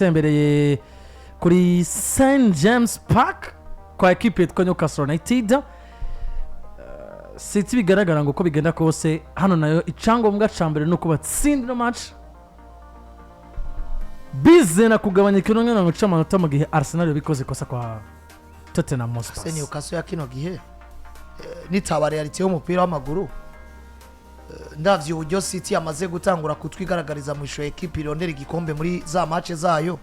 tembereye kuri St James Park kwa equipe yitwa Newcastle United. City bigaragara ngo ko bigenda kose hano nayo icyangombwa cyambere nuko batsinda no match bizena kugabanya ikinonga ngo cy'amanota mu gihe Arsenal bikoze kosa kwa Tottenham Hotspur. Se Newcastle ya kino gihe nitaba reality y'umupira w'amaguru ndavye uburyo City yamaze gutangura kutwigaragariza mu isho equipe irondera igikombe muri za match zayo.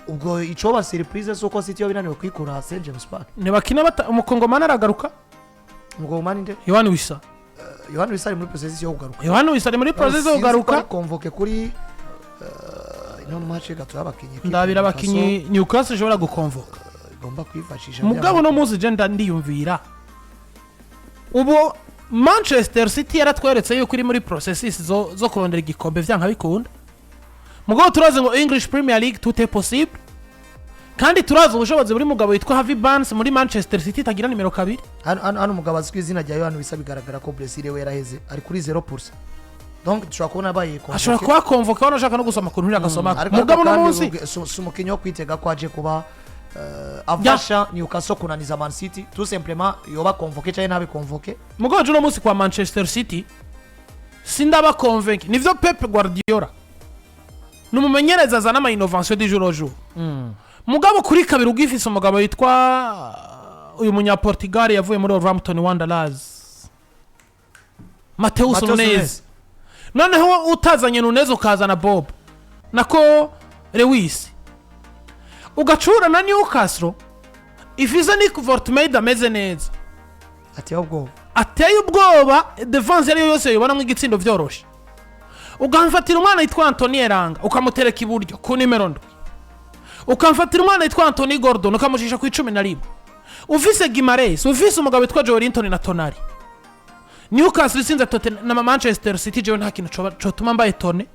Ubwo icoba surprise soko City yo binaniwe kwikura St James Park. Ne bakina umukongomani aragaruka. Umukongomani nde? Yohani Wissa. Yohani Wissa ari muri process yo kugaruka. Yohani Wissa ari muri process yo kugaruka. Convoke kuri ino match gato abakinyi. Ndabira abakinyi Newcastle ishobora gukonvoka. Igomba kwifashisha. Mugabo no muzi je ndiyumvira. Ubu Manchester City yaratweretse yuko iri muri processes zo kurondera igikombe vyanka bikunda. Mugabo turazi ngo English Premier League tout est possible. Kandi turazi ubushobozi buri mugabo yitwa Harvey Barnes muri Manchester City tagira nimero 2. Hano mugabo azwi izina rya Yohani Wissa bigaragara ko Brazil we yaraheze ari kuri 0%. Donc tushobora kubona baye ko. Ashobora kuba convoke wana shaka no gusoma ku nturi agasoma. Mugabo no munsi sumukinyo kwitega kwaje kuba avasha Newcastle kunaniza Man City tout simplement yoba convoqué cyane nabe convoqué. Mugabo juno munsi kwa Manchester City sindaba convoke nivyo Pep Guardiola numumenyereza zana ama innovation du jour au jour. Mugabo kuri kabiri ugifise umugabo yitwa uyu munya Portugal yavuye muri Wolverhampton Wanderers Mateus Nunes. Noneho utazanye Nunes ukazana Bob nako Lewis ugacura na Newcastle ifize Nick Vortmaid ameze neza ateye ubwoba defense yari yose yobana mu gitsindo vyoroshe ugamfatira umwana yitwa Anthony Elanga ukamutereka iburyo ku nimero 2 ukamfatira umwana yitwa Anthony Gordon ukamushisha ku 11 ufise Gimares ufise umugabo yitwa Joelinton na Tonali. Newcastle sinza Tottenham na Manchester City je nta kintu cyo tuma mbaye tone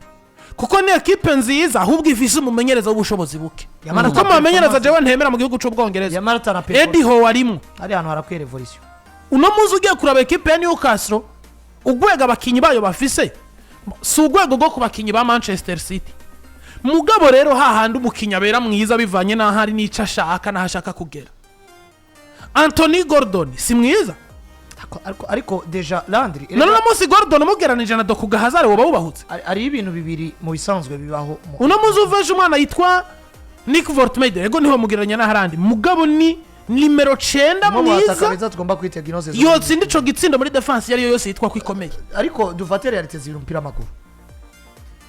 kuko ni equipe nziza ahubwo ifise umumenyereza w'ubushobozi buke yamara ko umumenyereza je ntemera mu gihugu cy'Ubwongereza Eddie Howe arimo ari hano harakwiye revolution. Uno muzi ugiye kuraba equipe ya Newcastle ugwega abakinyi bayo bafise si ugwego go kubakinyi ba Manchester City. Mugabo rero hahandi umukinya bera mwiza bivanye na hari nica shaka na hashaka kugera. Anthony Gordon si mwiza ariko deja Landry none musi Gordon mugeranije na Doku Gahazare woba ubahutse ari ibintu bibiri mu bisanzwe bibaho. Uno muzi uveje umwana yitwa Nick Vortmaid ego niho mugeranya na harandi mugabo ni nimero 9 mwiza kabeza tugomba kwitega inoze yotsi ndico gitsindo muri defense yari yose yitwa kwikomeye. Ariko dufate realite zibiri umupira makuru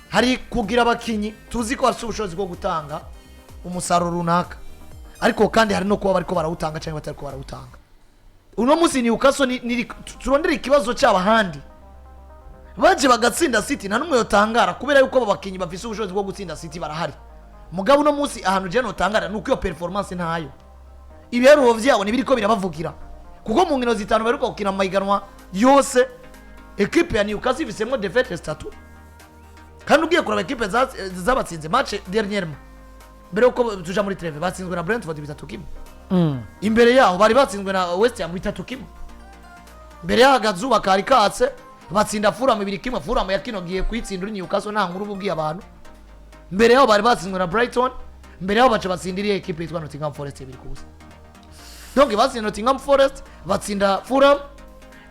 hari kugira abakinyi tuzi ko bafite ubushobozi bwo gutanga umusaruro runaka ariko kandi hari no kuba bariko barawutanga cyangwa batari ko barawutanga. Uno musi Newcastle ni turondera ikibazo cy'abahandi baje bagatsinda City nta numwe yotangara kubera yuko abakinyi bafite ubushobozi bwo gutsinda City barahari. Mugabo uno musi ahantu je notangara nuko iyo performance ntayo ibiheruho vyabo nibiriko birabavugira kuko mu nkino zitanu baruko gukina amahiganwa yose equipe ya Newcastle ifisemo defeat 3 kandi ugiye kuraba equipe zabatsinze match dernièrement mbere uko tuja muri treve batsinzwe na Brentford 3-1. Imbere yaho bari batsinzwe na West Ham 3-1. Mbere yaho Gazuba kari katse batsinda Fulham 2-1. Fulham yakinogiye kwitsindura Newcastle nta nkuru bugiye abantu. Mbere yaho bari batsinzwe na Brighton, mbere yaho baca batsindiriye equipe yitwa Nottingham Forest 2-1. Donc batsinda Nottingham Forest batsinda Fulham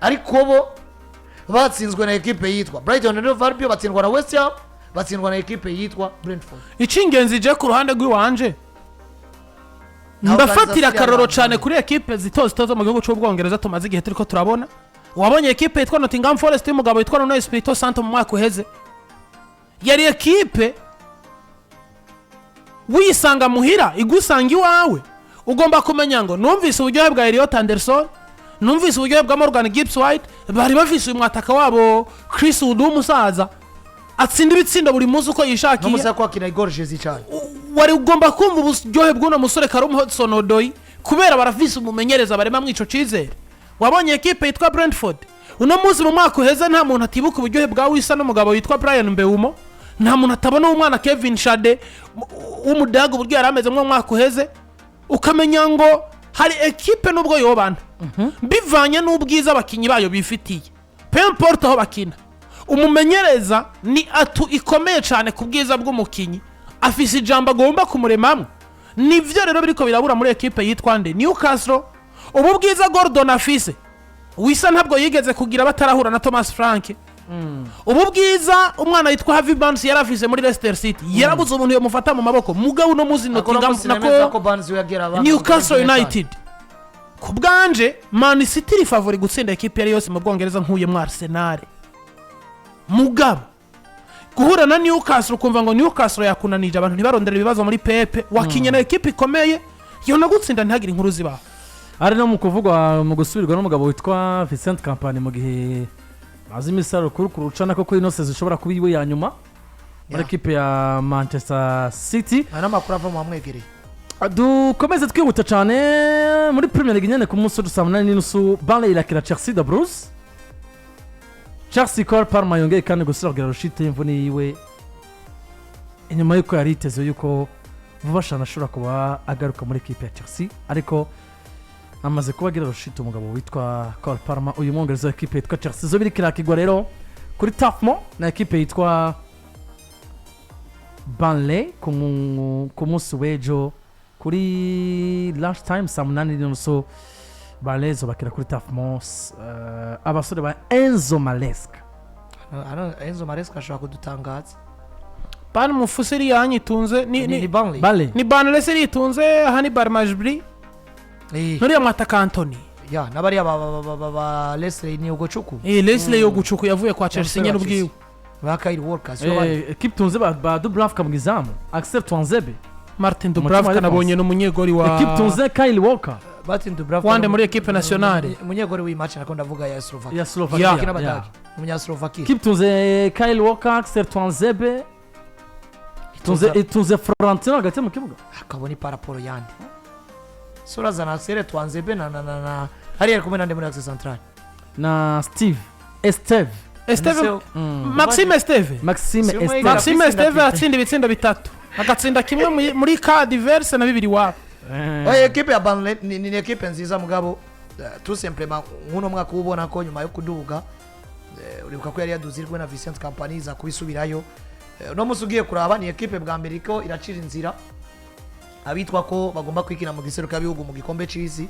ariko bo batsinzwe na equipe yitwa Brighton and Hove Albion batsindwa na West Ham batsindwa na equipe yitwa Brentford. Icingenzi je ku ruhande rw'iwanje ndafatira karoro cyane kuri equipe zitozo mu gihugu cy'Ubwongereza tumaze igihe turiko turabona. Wabonye equipe yitwa Nottingham Forest y'umugabo yitwa Nuno Espirito Santo mu mwaka uheze yari equipe wisanga muhira igusanga iwawe ugomba kumenya ngo numvise uburyohe bwa Elliot Anderson numvise uburyohe bwa Morgan Gibbs White bari bafise umwataka wabo Chris Wood umusaza atsinda ibitsindo buri munsi uko yishakiye n'umusa kwa kina Igor Jesus cyane wari ugomba kumva uburyohe bw'uno musore Karum Hudson Odoi kubera barafise umumenyereza barema mwico Icizere. Wabonye equipe yitwa Brentford uno munsi mu mwaka uheze nta muntu atibuka uburyohe bwa Wissa n'umugabo yitwa Brian Mbeumo nta muntu atabona umwana Kevin Shade w'umudago uburyo yarameze mu mwaka uheze ukamenya ngo hari equipe nubwo yobana bivanye n'ubwiza abakinyi bayo bifitiye peu importe aho bakina umumenyereza ni atu ikomeye cyane ku bwiza bw'umukinyi afise ijambo agomba kumuremamwe. Nivyo rero biriko birabura muri equipe yitwa nde Newcastle. Ubu bwiza Gordon afise Wisa ntabwo yigeze kugira batarahura na Thomas Frank. Ubu bwiza umwana yitwa Harvey Barnes yarafise muri Leicester City. Yarabuze umuntu yomufata mu maboko. Mugabo no muzi Nottingham nako Newcastle United. Kubwanje Man City ri favori gutsinda equipe yari yose mu Bwongereza nkuye mu Arsenal. Mugabo guhura na Newcastle kumva ngo Newcastle yakunanije abantu ntibarondera ibibazo muri Pepe wakinye na equipe ikomeye yo no gutsinda ntihagire inkuru ziba. Ari no mu kuvugwa mu gusubirwa n'umugabo witwa Vincent Kompany mu gihe azi imisaro kurucana ko inose zishobora kuba iwe ya nyuma muri equipe ya Manchester City. Ana makuru ava mu amwegereye. Dukomeze twihuta cyane muri Premier League nyene ku munsi wa 8:30 Burnley irakira Chelsea de Bruce. Chelsea Cole Palmer yongeye kandi gusubira rushite imvune yiwe inyuma yuko yari iteze yuko vuba shana ashobora kuba agaruka muri equipe ya Chelsea ariko amaze kubagira rushite umugabo witwa Cole Palmer uyu mwongereza equipe yitwa Chelsea zo birikira kigwa rero kuri Tafmo na equipe yitwa Burnley ku munsi w'ejo kuri lunch time saa 8:30 Balezo bakira kuri Tafmo abasore ba Enzo Maresca. Enzo Maresca ashaka kudutangaza. Pan mufusiri yanyitunze Ni Burnley. Ni Burnley siri itunze Hannibal Majbri. Nuri amataka Anthony. Ya nabari aba Leslie ni ugocuku. Leslie yo gucuku yavuye kwa Chelsea nyene ubwiwe. Bakairi Workers equipe tunze ba Dubravka mu gizamu Axel Twanzebe Martin Dubravka nabonye no munyegori wa equipe tunze Kyle Walker Martin Dubravka wande muri equipe nationale munyegori w'imatch nako ndavuga ya Slovakia ya Slovakia umunya Slovakia equipe tunze Kyle Walker Axel Twanzebe tunze Florentino hagati mu kibuga akaboni paraporo yandi sura za Axel Twanzebe na hari kumwe na muri Access Central na Esteve Maxime Esteve atsinda ibitsinda bitatu agatsinda kimwe muri ka diverse na bibiri wabo. Equipe ya Burnley ni equipe nziza mugabo tout simplement nkuno mwaka ubona ko nyuma yo kuduga uribuka ko yari yaduzirwe na Vincent Kompany za kubisubirayo no musugiye kuraba ni equipe bwa mbere ko iracira inzira abitwa ko bagomba kwikina mu giseruka bihugu mu gikombe c'isi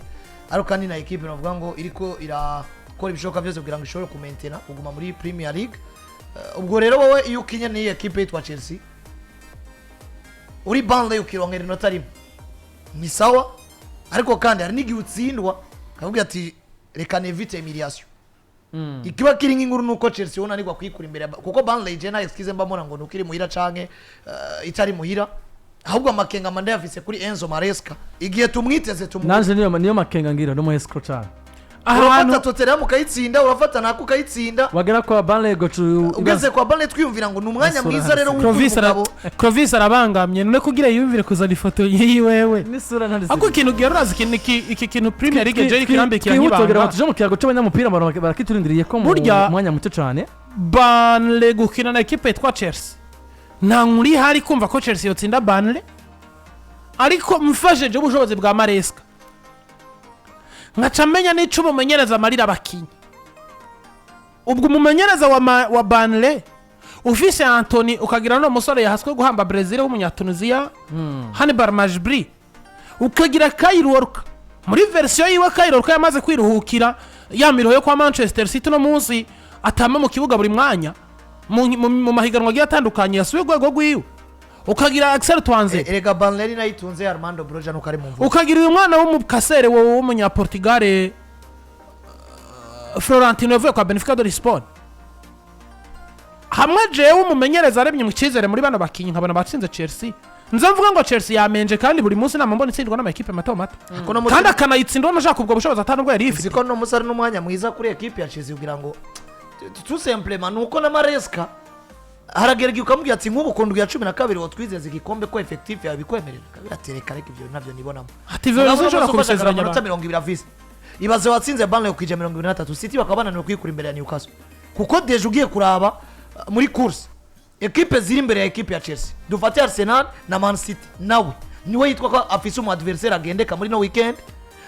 ariko kandi na equipe navuga ngo iriko kora ibishoboka byose kugira ngo ishobore kumaintaina kuguma muri Premier League. Ubwo rero wowe iyo ukinye ni equipe yitwa Chelsea uri Burnley ukirongera inota rimwe ni sawa ariko kandi hari n'igihe utsindwa kavuga ati reka nevite humiliation ikiba kiri nk'inkuru nuko Chelsea wona nigwa kwikura imbere kuko Burnley je na excuse mbamona ngo nukiri muhira canke itari muhira ahubwo amakenga manda yafise kuri Enzo Maresca igihe tumwiteze nanje niyo makenga ngira no mu escrow cyane urafata Tottenham ukayitsinda urafata nako ukayitsinda wagera kwa Burnley ugeze kwa Burnley twiyumvira ngo numwanya mwiza rero Clovis arabangamye none kugira yumvire kuzana ifoto yiwewe nisura ntari ako kintu geraza iki kintu Premier League je kirambe kiranyibanga tuje mu kiyago cy'abanyamupira barakiturindiriye ko mu mwanya muto cyane Burnley gukina na equipe yitwa Chelsea nta nkuri hari kumva ko Chelsea yotsinda Burnley ariko mfasheje ubushobozi bwa Maresca ngacamenya n'ico umumenyereza amarira abakinyi ubwo umumenyereza wa Burnley ufise Anthony ukagira no musore yahaswe guhamba Brazil w'umunyatunisia Hannibal Majbri ukagira Kyle Walker muri version yiwe Kyle Walker yamaze kwiruhukira yamiro yo kwa Manchester City no munsi atama mu kibuga buri mwanya mu mahiganwa agiye atandukanye yasuye gwego gwiwe ukagira Axel Twanzebe erega Burnley nayitunze Armando Broja nuko ari mu mvugo ukagira uyu mwana wo mu kasere wo munya Portugal Florentino yavuye kwa Benfica de Lisbon hamwe jewe umumenyereza aremye mu Icizere muri bano bakinyi nkabana batsinze Chelsea nza mvuga ngo Chelsea yamenje kandi buri munsi namambona itsindwa n'ama equipe mato mato kandi akanayitsindwa nashaka ubwo bushobozi atanu bwo yari ifite siko no musari n'umwanya mwiza kuri equipe ya Chelsea kugira ngo tout simplement nuko na Maresca haragerege ukamubwira ati nk'ubu kundu ya 12 watwizeze igikombe ko effective yabikwemerera kabiratereka reka ivyo navyo nibonamo ati vyo nshobora kubisezeranya abantu 20 afise ibaze watsinze Burnley ukije 23 City bakabananira kwikura imbere ya Newcastle kuko deje ugiye kuraba muri course equipe ziri imbere ya equipe ya Chelsea dufate Arsenal na Man City nawe niwe yitwa ko afise umu adversaire agendeka muri no weekend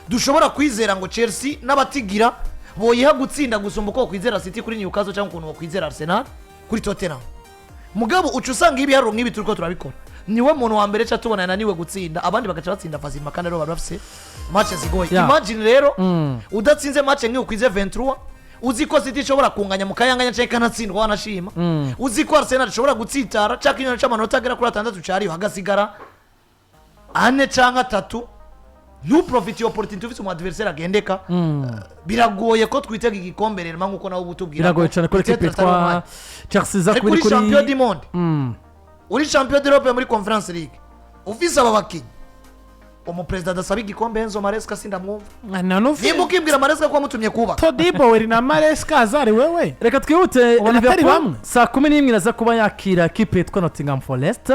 dushobora kwizera ngo Chelsea n'abatigira boyiha gutsinda gusumba uko kwizera City kuri Newcastle cyangwa ukuntu kwizera Arsenal kuri Tottenham mugabo uca usanga ibiharuro nk'ibi turiko turabikora niwe muntu wa mbere tubona yananiwe gutsinda abandi bagaca batsinda fazima kandi rero bari bafise match zigoye Yeah. imagine rero udatsinze match nk'iyo kwize 23 uzi ko City ishobora kunganya mukayanganya cyangwa ikanatsindwa wanashima uzi ko Arsenal ishobora gutsitara cyangwa inyana c'amanota agera kuri 6 cyariho hagasigara 4 cyangwa 3 ntuprofite iyo opportunity ufite umu adversaire agendeka biragoye ko twitega igikombe rero nkuko nawe ubutubwira biragoye cyane ko equipe twa Chelsea za kuri champion du monde uri champion d'Europe muri Conference League ufise aba bakinyi umuperezida adasaba igikombe Enzo Maresca sindamwumva nimba ukibwira Maresca ko wamutumye kuba Todibo weri na Maresca azari wewe reka twihute Ubona atari Liverpool bamwe? saa 11 iraza kuba yakira equipe yitwa Nottingham Forest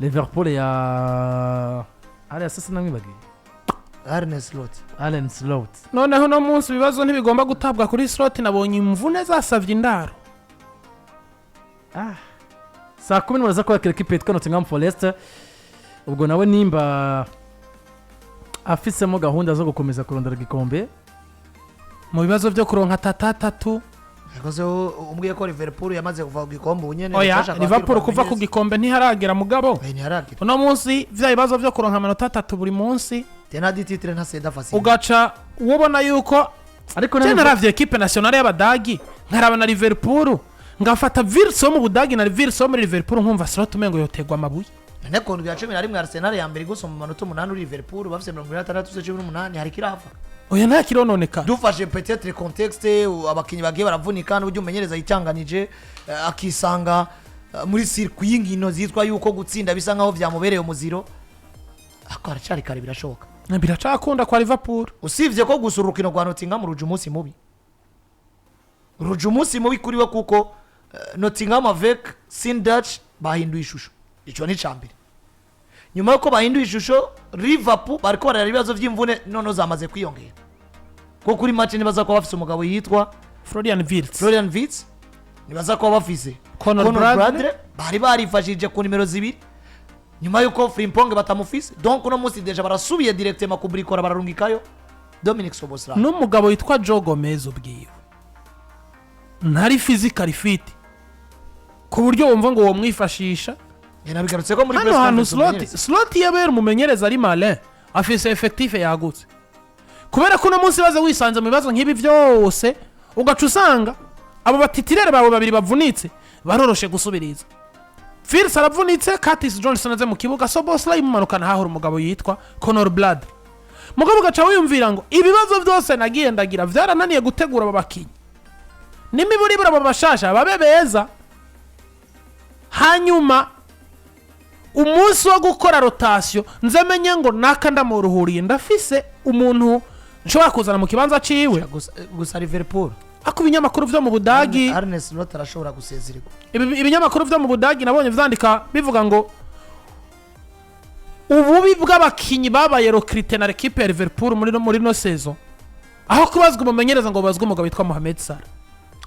Liverpool ya ari sasa namwibagiye Arne Slot noneho no munsi bibazo ntibigomba gutabwa kuri slot nabonye imvune zasavye indaro saa 10 baraza kuba yakira equipe yitwa Nottingham Forest ubwo nawe nimba afisemo gahunda zo gukomeza kurondera igikombe mu bibazo byo kuronka tatatu yakoze umbwiye ko Liverpool yamaze kuva ku gikombe unyene oya Liverpool kuva ku gikombe ntiharagera mugabo ntiharagira uno munsi vya bibazo byo kuronka amanota 3 buri munsi tena di titre nta seda facile ugaca ubona yuko ariko cyane naravye equipe nationale y'abadagi nkaraba na Liverpool ngafata Virso mu Budagi na Virso muri Liverpool nkumva slot umengo yotegwa amabuye none ko ndya 11 Arsenal ya mbere gusoma amanota 8 uri Liverpool bafise 66 hari kirafa oya nta kirononeka dufashe peut-être contexte abakinyi bagiye baravunika n'uburyo umenyereza yitanganije akisanga muri circuit y'inkino zitwa yuko gutsinda bisa nkaho vyamubereye umuziro akora cyari kare birashoboka biracakunda kwa Liverpool usivye ko gusura urukino rwa Nottingham ruje umunsi mubi kuri we kuko Nottingham avec Sindach bahinduye ishusho ico ni cambere nyuma yuko bahinduye ishusho Liverpool bariko barara ibibazo vy'imvune nono zamaze kwiyongera ko kuri match nibaza ko bafise umugabo yitwa Florian Wirtz nibaza ko bafise Conor Bradley bari barifashije ku nimero 2 nyuma yuko Frimpong batamufise donc uno munsi deja barasubiye directement kubrikora bararungikayo Dominic Szoboszlai n'umugabo yitwa Joe Gomez ubwiwe ntari physical fit ku buryo wumva ngo wo mwifashisha bigarutse ko muri hano hantu slot yabera umumenyereza ari Malin afise effectif yagutse kubera ko no munsi baze wisanze mu bibazo nk'ibi byose ugaca usanga abo batitirere bawe babiri bavunitse baroroshe gusubiriza Fils aravunitse Curtis Johnson aze mu kibuga Szoboszlai mumanukana hahora umugabo yitwa Conor Bradley mugabo gaca wiyumvira ngo ibibazo byose nagiye ndagira vyarananiye gutegura aba bakinyi n'imiburibura aba bashasha babe beza hanyuma umunsi wo gukora rotation nzamenye ngo naka ndamuruhuriye ndafise umuntu nshobora kuzana mu kibanza ciwe gusa Liverpool ako ibinyamakuru vyo mu Budagi Arne Slot arashobora gusezererwa ibinyamakuru vyo mu Budagi nabonye vyandika bivuga ngo ububi bw'abakinyi babaye recruté na equipe ya Liverpool muri no saison aho kubazwa umumenyereza ngo bazwe umugabo witwa Mohamed Salah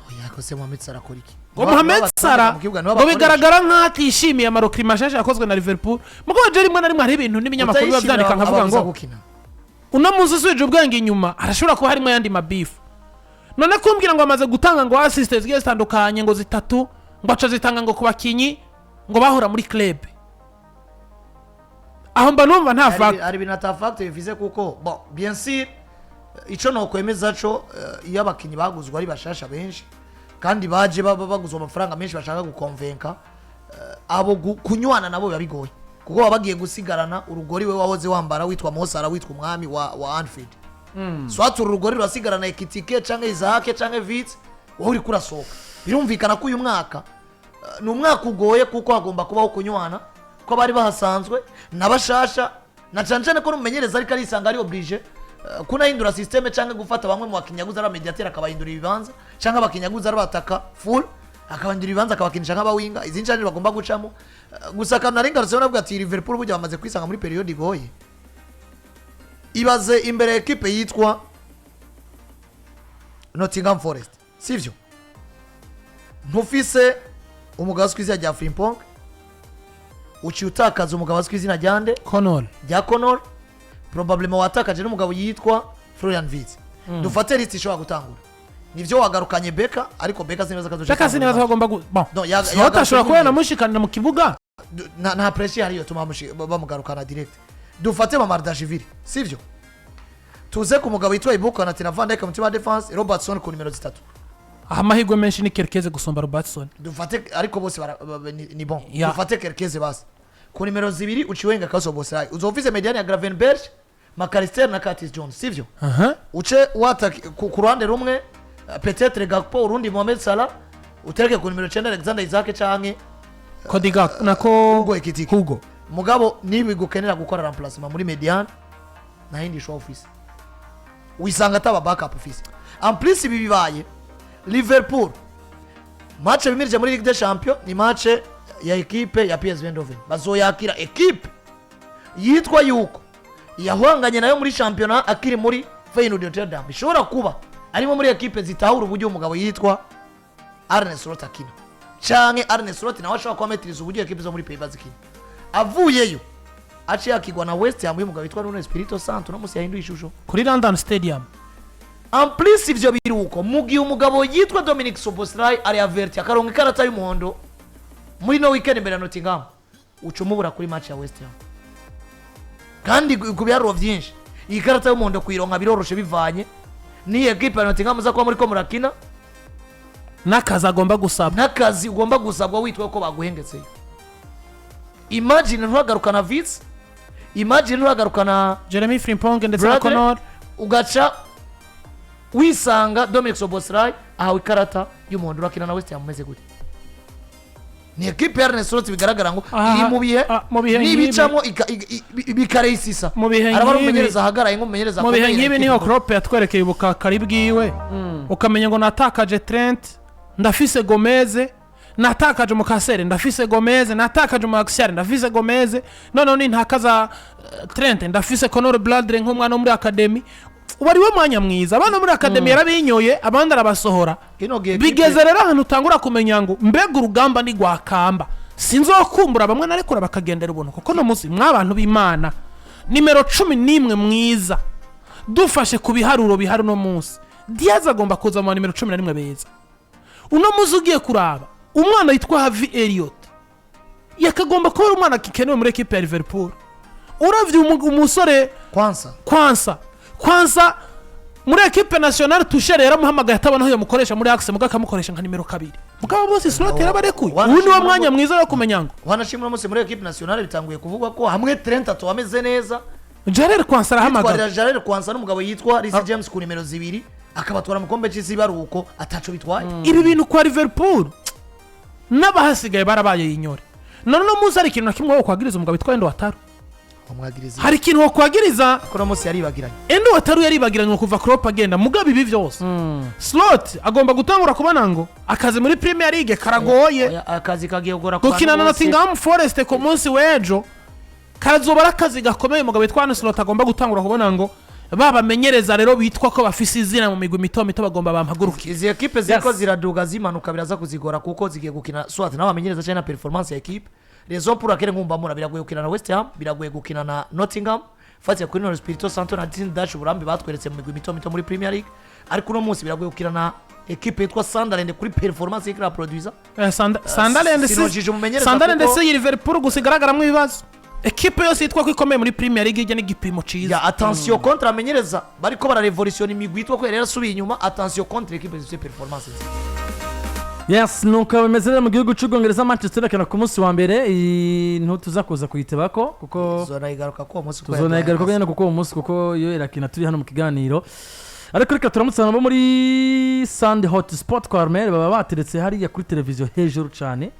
oya ko se Mohamed Salah kuriki ngo Mohamed Salah ngo bigaragara nk'atishimiye amarokri mashasha yakozwe na Liverpool mugabo je rimwe na rimwe hari ibintu n'ibinyamakuru bavyandika nkavuga ngo uno munsi usubije ubwenge inyuma arashobora kuba harimo yandi mabifu none kumbwira ngo amaze gutanga ngo assistance zigiye zitandukanye ngo 3 ngo aca zitanga ngo ku bakinyi ngo bahora muri club aho mba numva nta fact ari binata fact bivuze kuko bon bien sûr ico no kwemeza co iyo abakinyi baguzwa ari bashasha benshi kandi baje baguzwa amafaranga menshi bashaka gukonvenka abo kunywana nabo bibigoye kuko babagiye gusigarana urugori we wahoze wambara witwa Mosara witwa umwami wa Anfield swatu urugori rwasigarana Ekitike canke Isaac canke Vitz wowe uri kurasohoka birumvikana ko uyu mwaka ni umwaka ugoye kuko hagomba kubaho kunywana ko bari bahasanzwe nabashasha na cancane ko numenyereza ariko arisanga ari oblige kunahindura systeme canke gufata bamwe mu bakinyaguza ara mediateur akabahindura ibibanza canke abakinyaguza arabataka full akabahindura ibibanza akabakinisha nk'abawinga izindi canke bagomba gucamo gusa kanarenga rose navuga ati Liverpool bujya bamaze kwisanga muri period igoye ibaze imbere equipe yitwa Nottingham Forest sivyo ntufise umugabo swizina rya Frimpong uci utakaza umugabo swizina ryande Conor probablement watakaje n'umugabo yitwa Florian Wirtz dufate list ishobora gutangura nivyo wagarukanye Beka ariko Beka sineza kazoje agomba bon yota ashobora kuba namushikanira mu kibuga nta pressure hariyo tuma bamugarukana direct dufate Mamardashvili sivyo tuze ku mugabo yitwa Ibuka na Van Dijk mu team defense Robertson ku nimero 3 amahirwe menshi ni Kerkeze gusumba Robertson dufate ariko bose ni bon dufate Kerkeze basi ku nimero 2 uciwenga kazo bose uzovize mediane ya Gravenberch McAllister na Curtis Jones sivyo uce wata ku ruhande rumwe peut-être Gakpo urundi Mohamed Salah utereke ku nimero 9 Alexander Isaac canke Kodiga nako Hugo Ekitike Hugo mugabo nibi gukenera gukora remplacement muri mediane na hindi show office wisanga taba backup office en plus ibi bibaye Liverpool match bimirije muri Ligue des Champions ni match ya equipe ya PSV Eindhoven bazoyakira equipe yitwa yuko yahwanganye nayo muri championnat akiri muri Feyenoord Rotterdam bishobora kuba arimo muri equipe zitahura uburyo umugabo yitwa Arne Slot akina canke Arne Slot nawe ashobora kumetiriza uburyo equipe zo muri Pays-Bas zikina avuyeyo aciye akigwa na West Ham y'umugabo yitwa Nuno Espirito Santo no musi yahinduye ishusho kuri London Stadium en plus ivyo biruko mugiye umugabo yitwa Dominic Szoboszlai ari averti akaronka ikarata y'umuhondo muri no weekend mbere ya Nottingham ucumubura kuri match ya West Ham kandi kubyaro vyinshi iyi karata y'umuhondo kuyironka biroroshe bivanye ni equipe ya Nottingham za kwa muri ko murakina nakazi agomba gusaba nakazi ugomba gusabwa witwa ko baguhengetse imagine ntuhagarukana Vitz imagine ntuhagarukana Jeremy Frimpong ndetse na Connor ugaca wisanga Dominic Szoboszlai ahawe ikarata y'umuhondo urakina na West Ham umeze gute ni equipe ya Arne Slot bigaragara ngo iri mu bihe n'ibicamo bikareisisa arabarumenyereza ahagaraye ngo mumenyereza mu bihe ngibi niho Klopp yatwerekeye ubukakari bwiwe ukamenya ngo natakaje Trent ndafise Gomez natakaje Mukasere ndafise Gomez natakaje Maresca ndafise Gomez none ni ntakaza Trent ndafise Conor Bradley nk'umwana muri academy ubari we mwanya mwiza abana muri academy yarabinyoye abandi arabasohora bigeze rero ahantu utangura kumenya ngo mbega urugamba ni gwakamba sinzokumbura bamwe narekura bakagendera ubuntu kuko no musi mwabantu b'Imana nimero 11 mwiza dufashe kubiharuro bihari no munsi Diaz agomba kuza mu nimero 11 beza uno muzi ugiye kuraba umwana yitwa Harvey Elliott yakagomba kuba umwana kikenewe muri equipe ya Liverpool uravye umusore kwanza muri equipe nationale Tuchel yaramuhamagaye atabona aho yamukoresha muri Axe mugaka mukoresha nka nimero 2 mugabo bose Slot yarabarekuye ubu ni wa mwanya mwiza wo kumenya ngo wanashimira mose muri equipe nationale bitanguye kuvugwa ko hamwe Trent atwameze neza Jared Kwanza arahamagara Jared Kwanza n'umugabo yitwa Reece James ku nimero 2 akabatwara mu kombe cy'isi baruko ataco bitwaye ibi bintu kwa Liverpool n'abahasigaye barabaye yinyore none no muzi ari ikintu nakimwe wo kwagiriza umugabo bitwa Endo Wataru hari ikintu wo kwagiriza kora musi yaribagiranye Endo Wataru yaribagiranye kuva Klopp agenda mugabe ibi byose Slot agomba gutangura kubana ngo akazi muri Premier League karagoye akazi kagiye gukora gukina na Nottingham Forest ku munsi w'ejo kazoba akazi gakomeye mugabo bitwa Arne Slot agomba gutangura kubona ngo babamenyereza rero bitwa ko bafise izina mu migwi mito bagomba bampaguruke izi equipe ziko ziraduga zimanuka biraza kuzigora kuko zigiye gukina swat n'abamenyereza cyane performance ya equipe raison pour laquelle ngumba mura biragoye gukina na West Ham biragoye gukina na Nottingham fati kuri Nuno Espirito Santo na Dash burambi batweretse mu migwi mito muri Premier League ariko no munsi biragoye gukina na equipe yitwa Sunderland kuri performance y'ikra producer Sunderland se Liverpool gusigaragaramwe ibibazo equipe yose yitwa ko ikomeye muri Premier League ijya n'igipimo ciza ya attention contre amenyereza bariko bara revolution imigwi yitwa ko yari subiye inyuma attention contre equipe zifite performance yes nuko bameze mu gihugu cy'Ubwongereza Manchester kana ku munsi wa mbere ntutuza kuza kuyitebako kuko zonayigaruka ko umunsi kuko umunsi kuko yo irakina turi hano mu kiganiro ariko reka turamutsana bo muri Sunday Hot Sport Carmel baba bateretse hariya kuri televiziyo hejuru cyane